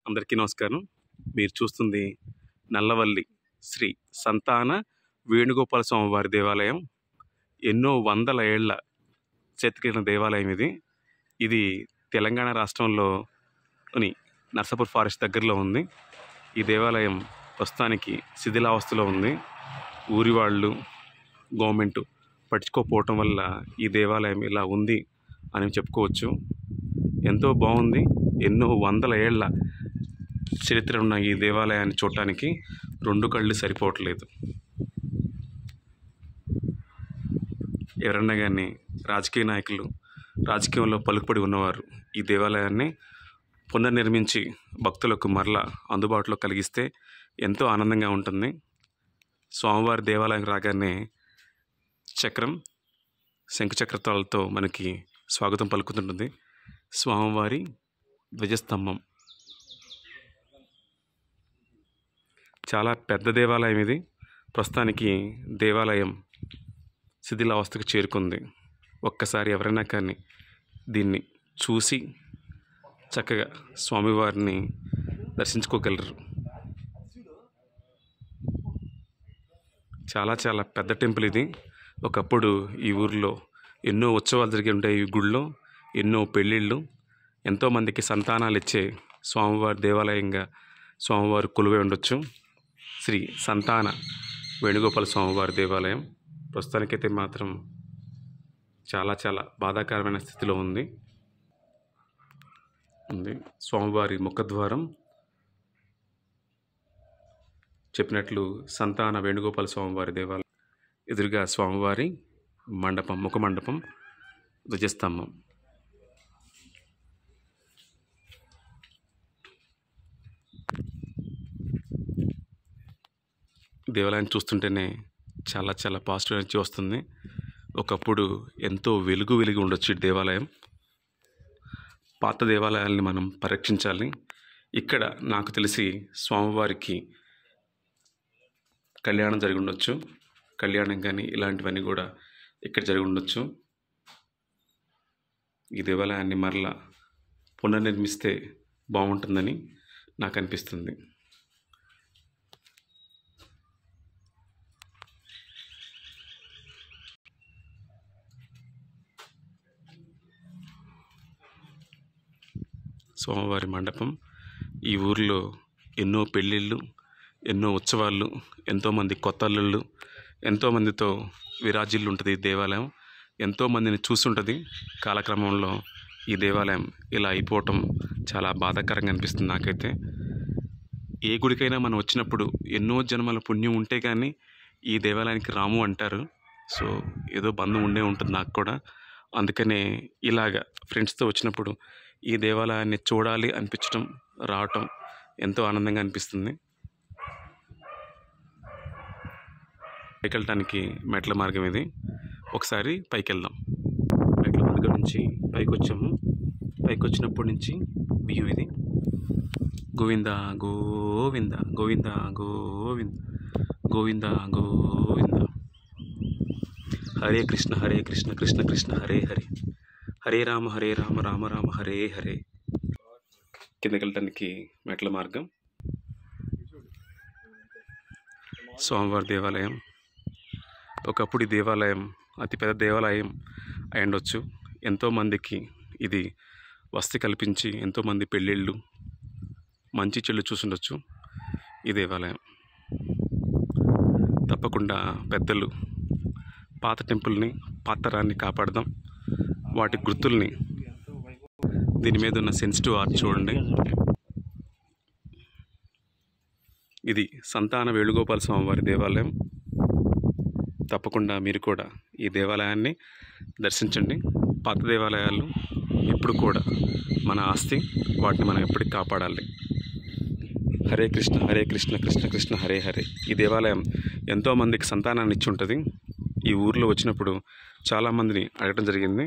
అందరికీ నమస్కారం. మీరు చూస్తుంది నల్లవల్లి శ్రీ సంతాన వేణుగోపాల స్వామివారి దేవాలయం. ఎన్నో వందల ఏళ్ల చరిత్ర దేవాలయం ఇది. ఇది తెలంగాణ రాష్ట్రంలోని నర్సాపూర్ ఫారెస్ట్ దగ్గరలో ఉంది. ఈ దేవాలయం ప్రస్తుతానికి శిథిలావస్థలో ఉంది. ఊరి వాళ్ళు గవర్నమెంట్ పట్టించుకోకపోవటం వల్ల ఈ దేవాలయం ఇలా ఉంది అని చెప్పుకోవచ్చు. ఎంతో బాగుంది. ఎన్నో వందల ఏళ్ల చరిత్ర ఉన్న ఈ దేవాలయాన్ని చూడటానికి రెండు కళ్ళు సరిపోవట్లేదు. ఎవరన్నా కానీ రాజకీయ నాయకులు, రాజకీయంలో పలుకుబడి ఉన్నవారు ఈ దేవాలయాన్ని పునర్నిర్మించి భక్తులకు మరలా అందుబాటులో కలిగిస్తే ఎంతో ఆనందంగా ఉంటుంది. స్వామివారి దేవాలయం రాగానే చక్రం, శంఖచక్రతాలతో మనకి స్వాగతం పలుకుతుంటుంది. స్వామివారి ధ్వజస్తంభం చాలా పెద్ద దేవాలయం ఇది. ప్రస్తుతానికి దేవాలయం శిథిలావస్థకు చేరుకుంది. ఒక్కసారి ఎవరైనా కానీ దీన్ని చూసి చక్కగా స్వామివారిని దర్శించుకోగలరు. చాలా చాలా పెద్ద టెంపుల్ ఇది. ఒకప్పుడు ఈ ఊరిలో ఎన్నో ఉత్సవాలు జరిగి ఉంటాయి. ఈ గుడిలో ఎన్నో పెళ్ళిళ్ళు, ఎంతోమందికి సంతానాలు ఇచ్చే స్వామివారి దేవాలయంగా స్వామివారు కొలువై ఉండొచ్చు. శ్రీ సంతాన వేణుగోపాల స్వామివారి దేవాలయం ప్రస్తుతానికైతే మాత్రం చాలా చాలా బాధాకరమైన స్థితిలో ఉంది. స్వామివారి ముఖద్వారం చెప్పినట్లు సంతాన వేణుగోపాల స్వామివారి దేవాలయం. ఎదురుగా స్వామివారి మండపం, ముఖ మండపం, ధ్వజస్తంభం. దేవాలయాన్ని చూస్తుంటేనే చాలా చాలా పాజిటివ్ ఎనర్జీ వస్తుంది. ఒకప్పుడు ఎంతో వెలిగి ఉండొచ్చు ఈ దేవాలయం. పాత దేవాలయాల్ని మనం పరీక్షించాలి. ఇక్కడ నాకు తెలిసి స్వామివారికి కళ్యాణం జరిగి ఉండొచ్చు. కళ్యాణం కానీ ఇలాంటివన్నీ కూడా ఇక్కడ జరిగి ఉండొచ్చు. ఈ దేవాలయాన్ని మరలా పునర్నిర్మిస్తే బాగుంటుందని నాకు అనిపిస్తుంది. స్వామివారి మండపం. ఈ ఊరిలో ఎన్నో పెళ్ళిళ్ళు, ఎన్నో ఉత్సవాలు, ఎంతోమంది కొత్త అల్లుళ్ళు, ఎంతోమందితో విరాజిల్లు ఉంటుంది ఈ దేవాలయం. ఎంతోమందిని చూస్తుంటుంది. కాలక్రమంలో ఈ దేవాలయం ఇలా అయిపోవటం చాలా బాధాకరంగా అనిపిస్తుంది నాకైతే. ఏ గుడికైనా మనం వచ్చినప్పుడు ఎన్నో జన్మల పుణ్యం ఉంటే కానీ ఈ దేవాలయానికి రాము అంటారు. సో ఏదో బంధం ఉండే ఉంటుంది నాకు కూడా. అందుకనే ఇలాగా ఫ్రెండ్స్తో వచ్చినప్పుడు ఈ దేవాలయాన్ని చూడాలి అనిపించడం, రావటం ఎంతో ఆనందంగా అనిపిస్తుంది. పైకి వెళ్ళటానికి మెట్ల మార్గం ఇది. ఒకసారి పైకి వెళ్దాం. మెట్ల మార్గం నుంచి పైకి వచ్చాము. పైకి వచ్చినప్పటి నుంచి వ్యూ ఇది. గోవింద గోవింద గోవింద గోవింద గోవింద గోవింద. హరే కృష్ణ హరే కృష్ణ కృష్ణ కృష్ణ హరే హరే, హరే రామ రామ రామ హరే హరే. కిందకి వెళ్ళటానికి మెట్ల మార్గం. స్వామివారి దేవాలయం. ఒకప్పుడు ఈ దేవాలయం అతిపెద్ద దేవాలయం అయి ఉండొచ్చు. ఎంతోమందికి ఇది వసతి కల్పించి ఎంతోమంది పెళ్ళిళ్ళు, మంచి చెల్లు చూసుండొచ్చు ఈ దేవాలయం. తప్పకుండా పెద్దలు పాత టెంపుల్ని, పాతరాన్ని కాపాడదాం. వాటి గుర్తుల్ని, దీని మీద ఉన్న సెన్సిటివ్ ఆర్ట్ చూడండి. ఇది సంతాన వేణుగోపాల స్వామివారి దేవాలయం. తప్పకుండా మీరు కూడా ఈ దేవాలయాన్ని దర్శించండి. పాత దేవాలయాలు ఎప్పుడు కూడా మన ఆస్తి. వాటిని మనం ఎప్పటికీ కాపాడాలి. హరే కృష్ణ హరే కృష్ణ కృష్ణ కృష్ణ హరే హరే. ఈ దేవాలయం ఎంతోమందికి సంతానాన్ని ఇచ్చి ఉంటుంది. ఈ ఊరిలో వచ్చినప్పుడు చాలామందిని అడగడం జరిగింది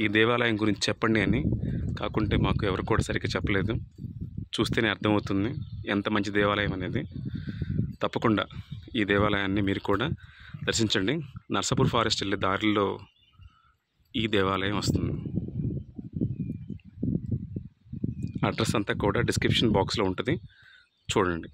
ఈ దేవాలయం గురించి చెప్పండి అని. కాకుంటే మాకు ఎవరు కూడా సరిగ్గా చెప్పలేదు. చూస్తేనే అర్థమవుతుంది ఎంత మంచి దేవాలయం అనేది. తప్పకుండా ఈ దేవాలయాన్ని మీరు కూడా దర్శించండి. నర్సాపూర్ ఫారెస్ట్ వెళ్ళే దారిలో ఈ దేవాలయం వస్తుంది. అడ్రస్ అంతా కూడా డిస్క్రిప్షన్ బాక్స్లో ఉంటుంది, చూడండి.